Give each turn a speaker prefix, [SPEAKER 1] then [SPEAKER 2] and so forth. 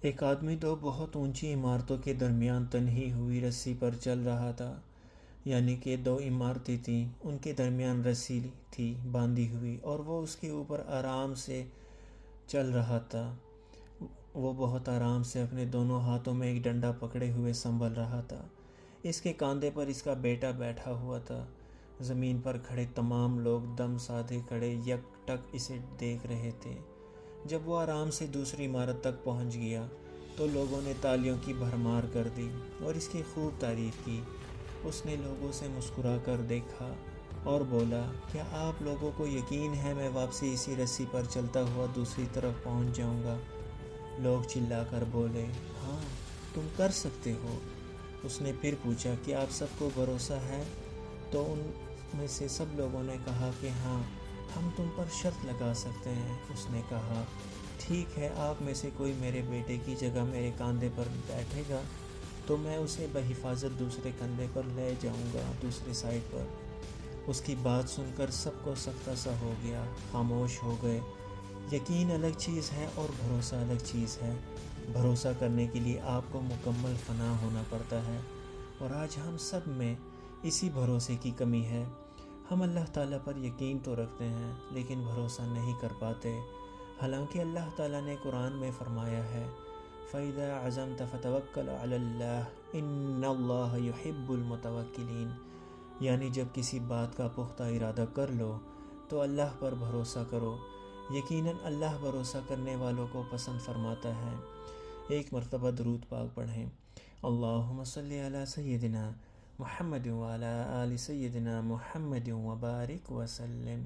[SPEAKER 1] ایک آدمی دو بہت اونچی عمارتوں کے درمیان تنہی ہوئی رسی پر چل رہا تھا، یعنی کہ دو عمارتیں تھیں، ان کے درمیان رسی تھی باندھی ہوئی، اور وہ اس کے اوپر آرام سے چل رہا تھا۔ وہ بہت آرام سے اپنے دونوں ہاتھوں میں ایک ڈنڈا پکڑے ہوئے سنبھل رہا تھا۔ اس کے کاندھے پر اس کا بیٹا بیٹھا ہوا تھا۔ زمین پر کھڑے تمام لوگ دم سادھے کھڑے یک ٹک اسے دیکھ رہے تھے۔ جب وہ آرام سے دوسری عمارت تک پہنچ گیا تو لوگوں نے تالیوں کی بھرمار کر دی اور اس کی خوب تعریف کی۔ اس نے لوگوں سے مسکرا کر دیکھا اور بولا، کیا آپ لوگوں کو یقین ہے میں واپسی اسی رسی پر چلتا ہوا دوسری طرف پہنچ جاؤں گا؟ لوگ چلا کر بولے، ہاں تم کر سکتے ہو۔ اس نے پھر پوچھا کہ آپ سب کو بھروسہ ہے؟ تو ان میں سے سب لوگوں نے کہا کہ ہاں، ہم تم پر شرط لگا سکتے ہیں۔ اس نے کہا، ٹھیک ہے، آپ میں سے کوئی میرے بیٹے کی جگہ میرے کاندھے پر بیٹھے گا تو میں اسے بحفاظت دوسرے کندھے پر لے جاؤں گا، دوسری سائیڈ پر۔ اس کی بات سن کر سب کو سختہ سا ہو گیا، خاموش ہو گئے۔ یقین الگ چیز ہے اور بھروسہ الگ چیز ہے۔ بھروسہ کرنے کے لیے آپ کو مکمل فنا ہونا پڑتا ہے، اور آج ہم سب میں اسی بھروسے کی کمی ہے۔ ہم اللہ تعالیٰ پر یقین تو رکھتے ہیں لیکن بھروسہ نہیں کر پاتے، حالانکہ اللہ تعالیٰ نے قرآن میں فرمایا ہے، فَإِذَا عَزَمْتَ فَتَوَكَّلْ عَلَى اللَّهِ إِنَّ اللَّهَ يُحِبُّ الْمُتَوَكِّلِينَ، یعنی جب کسی بات کا پختہ ارادہ کر لو تو اللہ پر بھروسہ کرو، یقیناً اللہ بھروسہ کرنے والوں کو پسند فرماتا ہے۔ ایک مرتبہ درود پاک پڑھیں۔ اللہم صلی علی سیدنا محمد وعلی آل سیدنا محمد وبارک وسلم۔